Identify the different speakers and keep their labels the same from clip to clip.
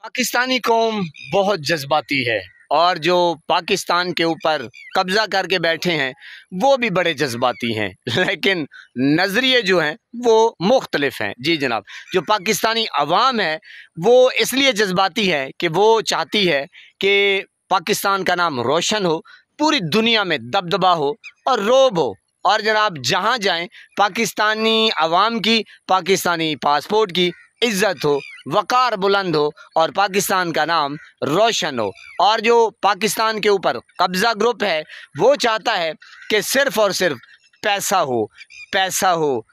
Speaker 1: पाकिस्तानी कौम बहुत जज्बाती है और जो पाकिस्तान के ऊपर कब्ज़ा करके बैठे हैं वो भी बड़े जज्बाती हैं, लेकिन नज़रिए जो हैं वो मुख्तलिफ हैं। जी जनाब, जो पाकिस्तानी अवाम है वो इसलिए जज्बाती है कि वो चाहती है कि पाकिस्तान का नाम रोशन हो, पूरी दुनिया में दबदबा हो और रोब हो। और जनाब जहाँ जाएं पाकिस्तानी अवाम की, पाकिस्तानी पासपोर्ट की इज़्ज़त हो, वक़ार बुलंद हो और पाकिस्तान का नाम रोशन हो। और जो पाकिस्तान के ऊपर कब्ज़ा ग्रुप है वो चाहता है कि सिर्फ़ और सिर्फ पैसा हो, पैसा हो,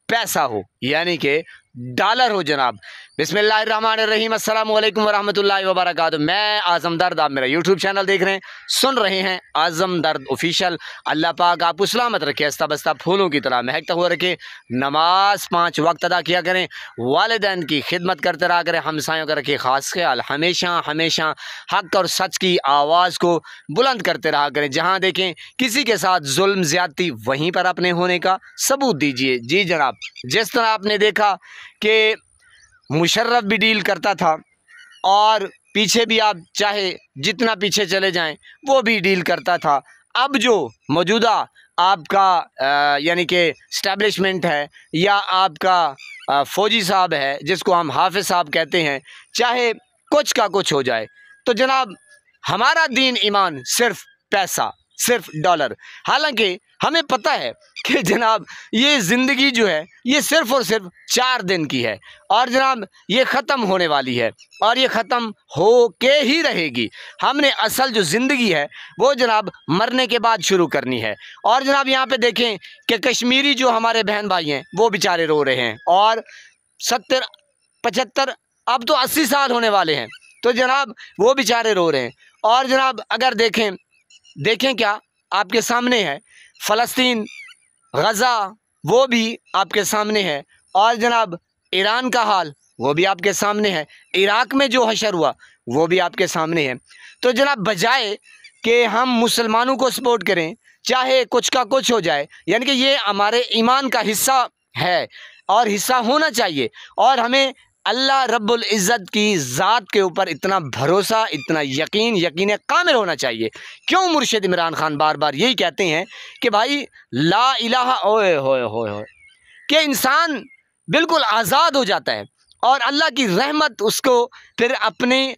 Speaker 1: पैसा हो, यानी कि डॉलर हो जनाब। बिस्मिल्लाहिर्रहमानिर्रहीम, अस्सलामु अलैकुम वरहमतुल्लाहि वबरकातुहू। मैं आज़म दर्द, आप मेरा यूट्यूब चैनल देख रहे हैं, सुन रहे हैं आज़म दर्द ऑफिशियल। अल्लाह पाक आपको सलामत रखे, हंसता बसता फूलों की तरह महकता हुआ रखे। नमाज 5 वक्त अदा किया करें, वालिदैन की खिदमत करते रहा करें, हमसायों का रखे ख़ास ख्याल, हमेशा हमेशा हक़ और सच की आवाज़ को बुलंद करते रहा करें। जहाँ देखें किसी के साथ जुल्म ज़्यादती, वहीं पर अपने होने का सबूत दीजिए। जी जनाब, जिस तरह आपने देखा कि मुशर्रफ भी डील करता था और पीछे भी आप चाहे जितना पीछे चले जाएं वो भी डील करता था। अब जो मौजूदा आपका यानी कि इस्टेब्लिशमेंट है या आपका फ़ौजी साहब है जिसको हम हाफिज़ साहब कहते हैं, चाहे कुछ का कुछ हो जाए तो जनाब हमारा दीन ईमान सिर्फ पैसा, सिर्फ डॉलर। हालांकि हमें पता है कि जनाब ये ज़िंदगी जो है ये सिर्फ़ और सिर्फ 4 दिन की है और जनाब ये ख़त्म होने वाली है और ये ख़त्म हो के ही रहेगी। हमने असल जो ज़िंदगी है वो जनाब मरने के बाद शुरू करनी है। और जनाब यहाँ पे देखें कि कश्मीरी जो हमारे बहन भाई हैं वो बेचारे रो रहे हैं और 70, 75, अब तो 80 साल होने वाले हैं, तो जनाब वो बेचारे रो रहे हैं। और जनाब अगर देखें क्या आपके सामने है, फ़लस्तीन, गज़ा वो भी आपके सामने है और जनाब ईरान का हाल वो भी आपके सामने है, इराक़ में जो हशर हुआ वो भी आपके सामने है। तो जनाब बजाय कि हम मुसलमानों को सपोर्ट करें चाहे कुछ का कुछ हो जाए, यानी कि ये हमारे ईमान का हिस्सा है और हिस्सा होना चाहिए और हमें अल्लाह रब्बुल इज़्ज़त की ज़ात के ऊपर इतना भरोसा, इतना यकीन कामिल होना चाहिए। क्यों मुर्शिद इमरान खान बार बार यही कहते हैं कि भाई ला इलाहा ओए होए होए होए, कि इंसान बिल्कुल आज़ाद हो जाता है और अल्लाह की रहमत उसको फिर अपने,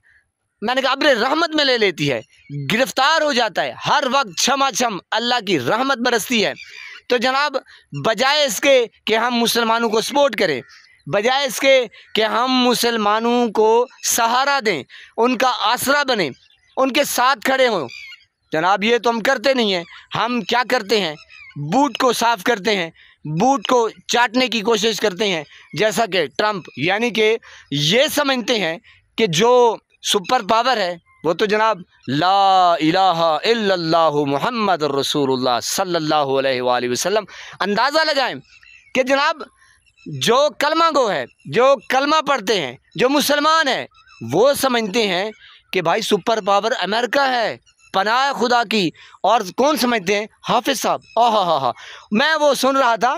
Speaker 1: मैंने कहा अब्र रहमत में ले लेती है, गिरफ्तार हो जाता है, हर वक्त छमाछम अल्लाह की रहमत बरसती है। तो जनाब बजाय इसके कि हम मुसलमानों को सपोर्ट करें, बजाय इसके कि हम मुसलमानों को सहारा दें, उनका आसरा बने, उनके साथ खड़े हों, जनाब ये तो हम करते नहीं हैं। हम क्या करते हैं, बूट को साफ़ करते हैं, बूट को चाटने की कोशिश करते हैं, जैसा कि ट्रंप, यानी कि ये समझते हैं कि जो सुपर पावर है वो तो जनाब ला इलाहा इल्लल्लाहु मुहम्मदुर रसूलुल्लाह सल्लल्लाहु अलैहि वसल्लम। अंदाज़ा लगाएं कि जनाब जो कलमा गो है, जो कलमा पढ़ते हैं, जो मुसलमान है, वो समझते हैं कि भाई सुपर पावर अमेरिका है, पनाह खुदा की। और कौन समझते हैं, हाफिज़ साहब। हा मैं वो सुन रहा था,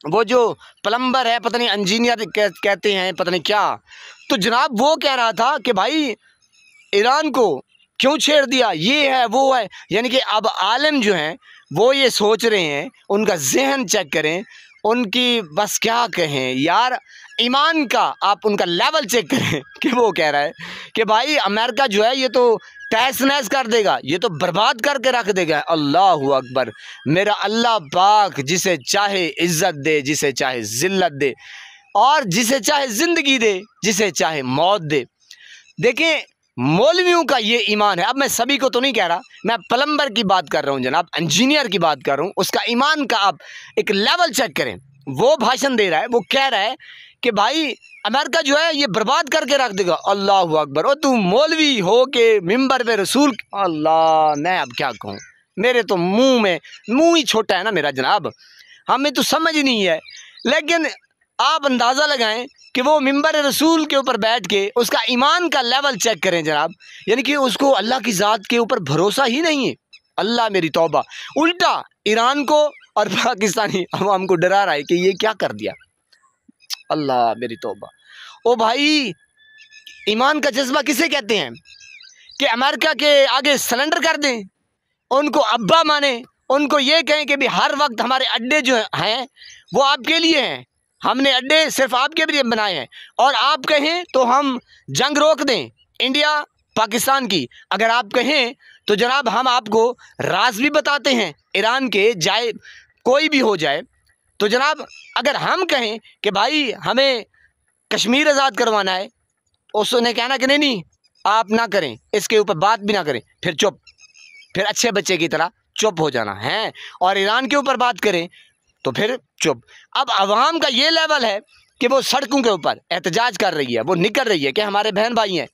Speaker 1: वो जो प्लम्बर है, पता नहीं इंजीनियर कहते हैं, पता नहीं क्या, तो जनाब वो कह रहा था कि भाई ईरान को क्यों छेड़ दिया, ये है वो है। यानी कि अब आलिम जो हैं वो ये सोच रहे हैं, उनका जहन चेक करें, उनकी बस क्या कहें यार, ईमान का आप उनका लेवल चेक करें कि वो कह रहा है कि भाई अमेरिका जो है ये तो तहस नहस कर देगा, ये तो बर्बाद करके रख देगा। अल्लाह अकबर। मेरा अल्लाह पाक जिसे चाहे इज़्ज़त दे, जिसे चाहे ज़िल्लत दे और जिसे चाहे ज़िंदगी दे, जिसे चाहे मौत दे। देखें मौलवियों का ये ईमान है। अब मैं सभी को तो नहीं कह रहा, मैं प्लम्बर की बात कर रहा हूँ जनाब, इंजीनियर की बात कर रहा हूँ, उसका ईमान का आप एक लेवल चेक करें। वो भाषण दे रहा है, वो कह रहा है कि भाई अमेरिका जो है ये बर्बाद करके रख देगा। अल्लाह अकबर। और तू मौलवी हो के मिंबर पे रसूल, अल्लाह, मैं अब क्या कहूँ, मेरे तो मुँह ही छोटा है ना मेरा जनाब, हमें तो समझ ही नहीं है। लेकिन आप अंदाज़ा लगाएं कि वो मिंबर रसूल के ऊपर बैठ के उसका ईमान का लेवल चेक करें जनाब, यानी कि उसको अल्लाह की ज़ात के ऊपर भरोसा ही नहीं है। अल्लाह मेरी तौबा, उल्टा ईरान को और पाकिस्तानी अवाम को डरा रहा है कि ये क्या कर दिया। अल्लाह मेरी तौबा। ओ भाई, ईमान का जज्बा किसे कहते हैं कि अमेरिका के आगे सरेंडर कर दें, उनको अब्बा माने, उनको ये कहें कि भी हर वक्त हमारे अड्डे जो हैं वो आपके लिए हैं, हमने अड्डे सिर्फ आपके लिए बनाए हैं, और आप कहें तो हम जंग रोक दें इंडिया पाकिस्तान की। अगर आप कहें तो जनाब हम आपको राज भी बताते हैं ईरान के, जाए कोई भी हो जाए तो जनाब अगर हम कहें कि भाई हमें कश्मीर आज़ाद करवाना है, उसने कहना कि नहीं नहीं आप ना करें, इसके ऊपर बात भी ना करें, फिर चुप, फिर अच्छे बच्चे की तरह चुप हो जाना है। और ईरान के ऊपर बात करें तो फिर चुप। अब अवाम का ये लेवल है कि वो सड़कों के ऊपर एहतजाज कर रही है, वो निकल रही है कि हमारे बहन भाई हैं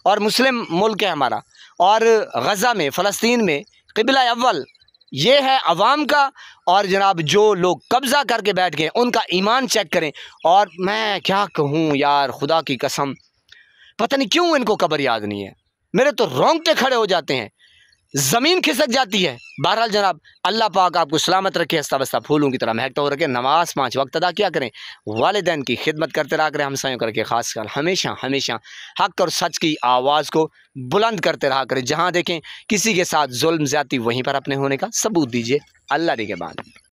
Speaker 1: और मुस्लिम मुल्क है हमारा, और गज़ा में फ़लस्तीन में क़िबला अव्वल ये है अवाम का। और जनाब जो लोग कब्ज़ा करके बैठ गए उनका ईमान चेक करें। और मैं क्या कहूँ यार, खुदा की कसम पता नहीं क्यों इनको कब्र याद नहीं है, मेरे तो रोंगटे खड़े हो जाते हैं, ज़मीन खिसक जाती है। बहरहाल जनाब अल्लाह पाक आपको सलामत रखे, हस्ता बस्ता फूलों की तरह महकता हो रखे। नमाज 5 वक्त अदा किया करें, वालिदैन की खिदमत करते रहा करें, हमसायों करके ख़ास कर हमेशा हमेशा हक़ और सच की आवाज़ को बुलंद करते रहा करें। जहाँ देखें किसी के साथ जुल्म ज़्यादती वहीं पर अपने होने का सबूत दीजिए। अल्लाह के बाद।